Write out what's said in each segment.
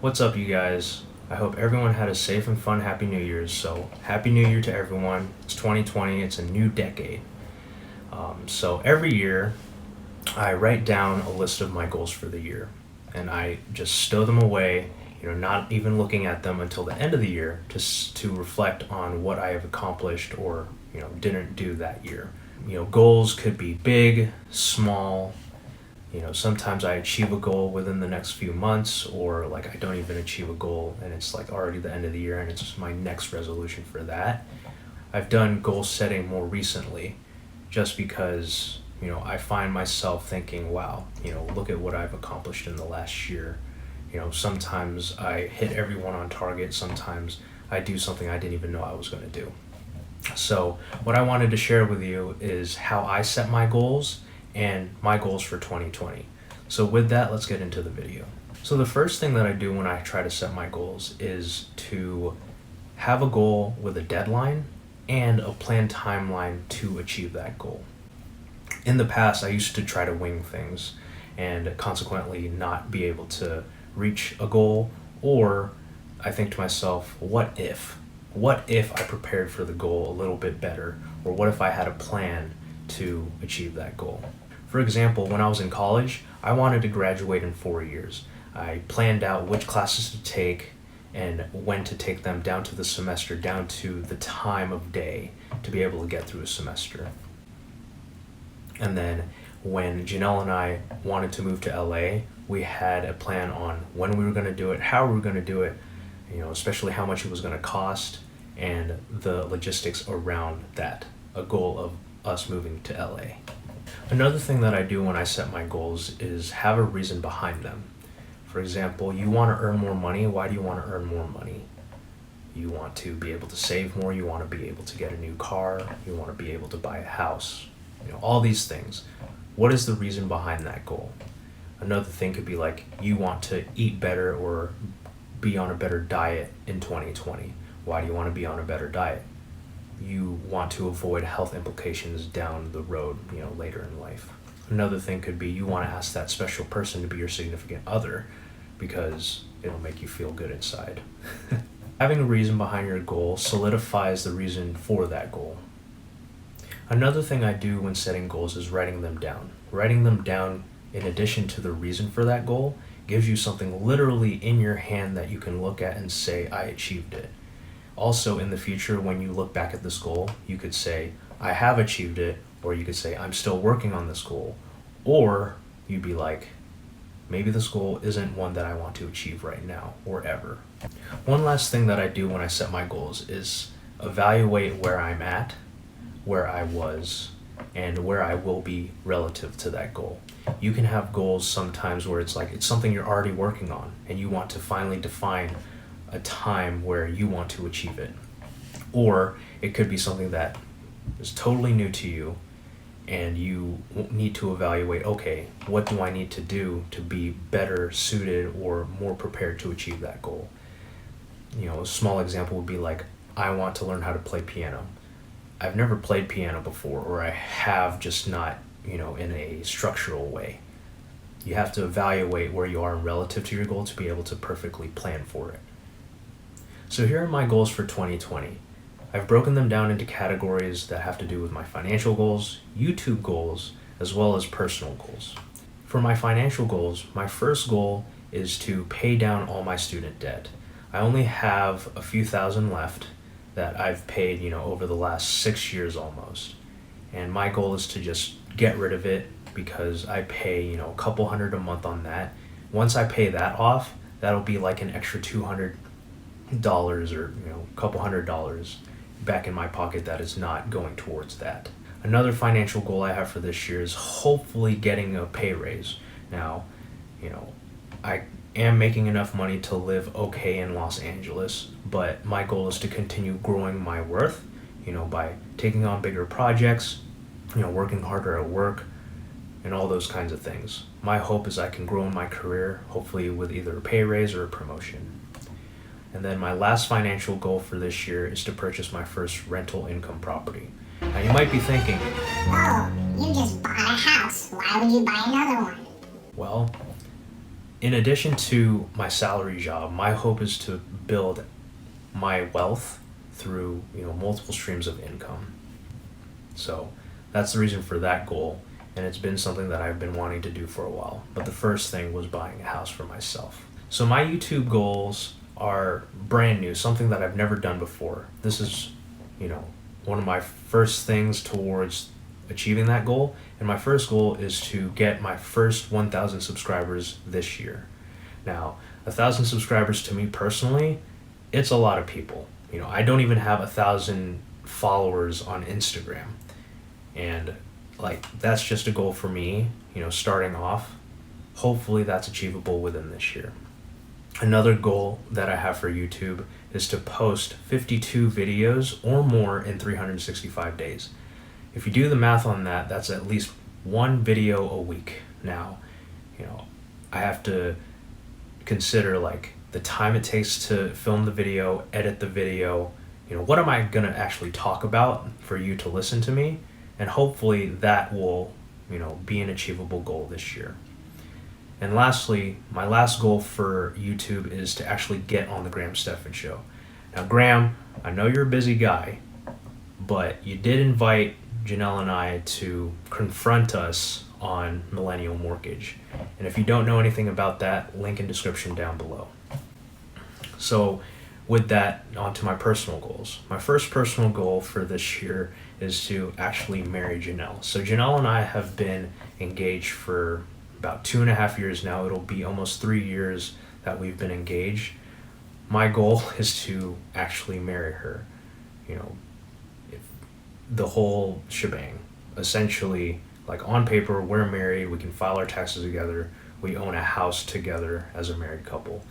What's up, you guys? I hope everyone had a safe and fun Happy New Year's. So, Happy New Year to everyone. It's 2020, it's a new decade. So, every year, I write down a list of my goals for the year and I just stow them away, not even looking at them until the end of the year to reflect on what I have accomplished or, didn't do that year. Goals could be big, small. Sometimes I achieve a goal within the next few months, or like I don't even achieve a goal and it's like already the end of the year and it's just my next resolution for that. I've done goal setting more recently just because, I find myself thinking, wow, look at what I've accomplished in the last year. Sometimes I hit everyone on target, sometimes I do something I didn't even know I was going to do. So, what I wanted to share with you is how I set my goals and my goals for 2020. So with that, let's get into the video. So the first thing that I do when I try to set my goals is to have a goal with a deadline and a planned timeline to achieve that goal. In the past, I used to try to wing things and consequently not be able to reach a goal, or I think to myself, what if? What if I prepared for the goal a little bit better? Or what if I had a plan to achieve that goal? For example, when I was in college, I wanted to graduate in 4 years. I planned out which classes to take and when to take them, down to the semester, down to the time of day to be able to get through a semester. And then when Janelle and I wanted to move to LA, we had a plan on when we were going to do it, how we were going to do it, especially how much it was going to cost and the logistics around that, a goal of us moving to LA. Another thing that I do when I set my goals is have a reason behind them. For example, you want to earn more money. Why do you want to earn more money? You want to be able to save more. You want to be able to get a new car. You want to be able to buy a house. All these things. What is the reason behind that goal? Another thing could be like you want to eat better or be on a better diet in 2020. Why do you want to be on a better diet? You want to avoid health implications down the road, later in life. Another thing could be you want to ask that special person to be your significant other because it'll make you feel good inside. Having a reason behind your goal solidifies the reason for that goal. Another thing I do when setting goals is writing them down. Writing them down, in addition to the reason for that goal, gives you something literally in your hand that you can look at and say, I achieved it. Also, in the future, when you look back at this goal, you could say, I have achieved it, or you could say, I'm still working on this goal. Or you'd be like, maybe this goal isn't one that I want to achieve right now, or ever. One last thing that I do when I set my goals is evaluate where I'm at, where I was, and where I will be relative to that goal. You can have goals sometimes where it's like, it's something you're already working on, and you want to finally define a time where you want to achieve it. Or it could be something that is totally new to you and you need to evaluate, okay, what do I need to do to be better suited or more prepared to achieve that goal? A small example would be like, I want to learn how to play piano. I've never played piano before, or I have, just not, in a structural way. You have to evaluate where you are relative to your goal to be able to perfectly plan for it. So here are my goals for 2020. I've broken them down into categories that have to do with my financial goals, YouTube goals, as well as personal goals. For my financial goals, my first goal is to pay down all my student debt. I only have a few thousand left that I've paid, over the last 6 years almost. And my goal is to just get rid of it because I pay, a couple hundred a month on that. Once I pay that off, that'll be like an extra $200 or a couple $100 back in my pocket that is not going towards that. Another financial goal I have for this year is hopefully getting a pay raise. Now, I am making enough money to live okay in Los Angeles, but my goal is to continue growing my worth, by taking on bigger projects, working harder at work, and all those kinds of things. My hope is I can grow in my career, hopefully with either a pay raise or a promotion. And then my last financial goal for this year is to purchase my first rental income property. Now you might be thinking, oh, you just bought a house. Why would you buy another one? Well, in addition to my salary job, my hope is to build my wealth through, multiple streams of income. So that's the reason for that goal, and it's been something that I've been wanting to do for a while. But the first thing was buying a house for myself. So my YouTube goals are brand new, something that I've never done before. This is, one of my first things towards achieving that goal. And my first goal is to get my first 1,000 subscribers this year. Now, 1,000 subscribers to me personally, it's a lot of people. I don't even have 1,000 followers on Instagram. And that's just a goal for me, starting off. Hopefully that's achievable within this year. Another goal that I have for YouTube is to post 52 videos or more in 365 days. If you do the math on that, that's at least one video a week. Now, I have to consider the time it takes to film the video, edit the video, what am I going to actually talk about for you to listen to me? And hopefully that will, be an achievable goal this year. And lastly, my last goal for YouTube is to actually get on the Graham Stephan Show. Now, Graham, I know you're a busy guy, but you did invite Janelle and I to confront us on Millennial Mortgage. And if you don't know anything about that, link in description down below. So with that, on to my personal goals. My first personal goal for this year is to actually marry Janelle. So Janelle and I have been engaged for about 2.5 years now. It'll be almost 3 years that we've been engaged. My goal is to actually marry her. The whole shebang. Essentially, on paper, we're married, we can file our taxes together, we own a house together as a married couple.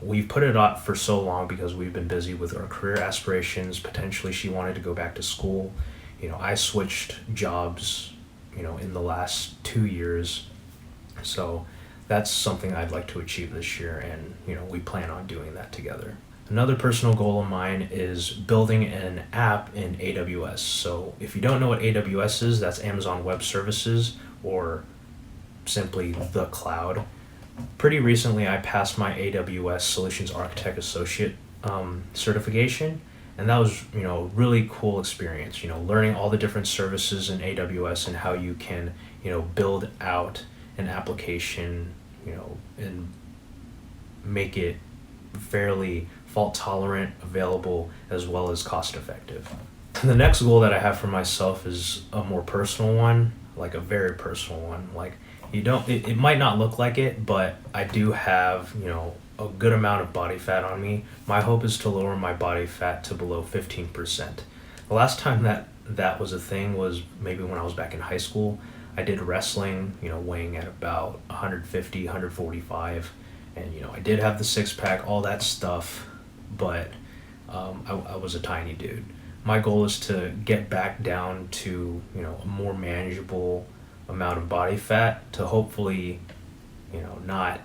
We've put it off for so long because we've been busy with our career aspirations. Potentially she wanted to go back to school. I switched jobs, in the last 2 years. So that's something I'd like to achieve this year, and we plan on doing that together. Another personal goal of mine is building an app in AWS. So if you don't know what AWS is, that's Amazon Web Services, or simply the cloud. Pretty recently I passed my AWS Solutions Architect Associate certification, and that was a really cool experience, learning all the different services in AWS and how you can build out an application, and make it fairly fault tolerant, available, as well as cost effective. The next goal that I have for myself is a more personal one, a very personal one. It might not look like it, but I do have, a good amount of body fat on me. My hope is to lower my body fat to below 15%. The last time that was a thing was maybe when I was back in high school. I did wrestling, weighing at about 150, 145. And, I did have the six pack, all that stuff, but I was a tiny dude. My goal is to get back down to, a more manageable amount of body fat to hopefully, not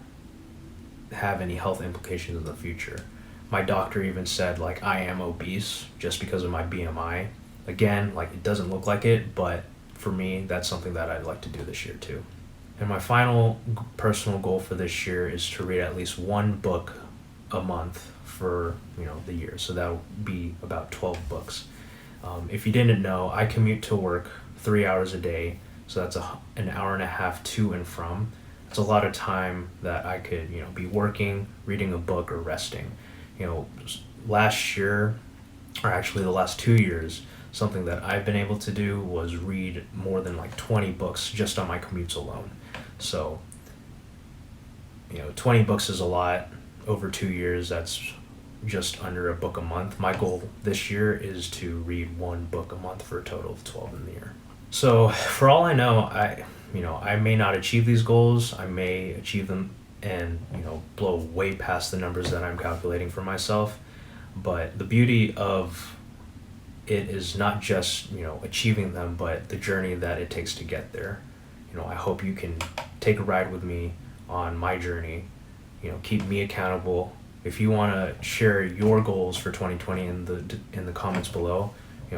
have any health implications in the future. My doctor even said, I am obese just because of my BMI. Again, it doesn't look like it, but for me, that's something that I'd like to do this year too. And my final personal goal for this year is to read at least one book a month for the year. So that will be about 12 books. If you didn't know, I commute to work 3 hours a day, so that's an hour and a half to and from. It's a lot of time that I could be working, reading a book, or resting. Last year, or actually the last 2 years, something that I've been able to do was read more than 20 books just on my commutes alone. So 20 books is a lot. Over 2 years, that's just under a book a month. My goal this year is to read one book a month for a total of 12 in the year. So for all I know, I may not achieve these goals. I may achieve them and blow way past the numbers that I'm calculating for myself. But the beauty of it is not just achieving them, but the journey that it takes to get there. I hope you can take a ride with me on my journey. Keep me accountable. If you want to share your goals for 2020 in the comments below,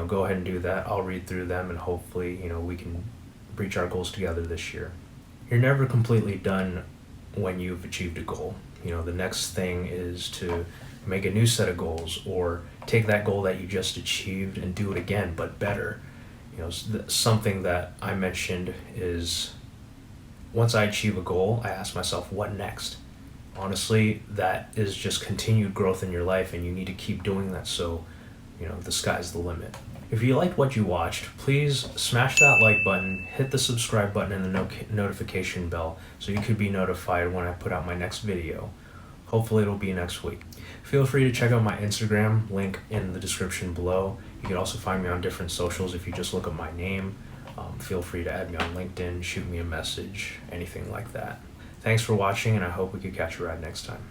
go ahead and do that. I'll read through them, and hopefully we can reach our goals together this year. You're never completely done when you've achieved a goal. The next thing is to make a new set of goals, or take that goal that you just achieved and do it again, but better. Something that I mentioned is, once I achieve a goal, I ask myself, what next? Honestly, that is just continued growth in your life, and you need to keep doing that, so the sky's the limit. If you liked what you watched, please smash that like button, hit the subscribe button and the notification bell so you could be notified when I put out my next video. Hopefully it'll be next week. Feel free to check out my Instagram, link in the description below. You can also find me on different socials if you just look up my name. Feel free to add me on LinkedIn, shoot me a message, anything like that. Thanks for watching, and I hope we could catch a ride next time.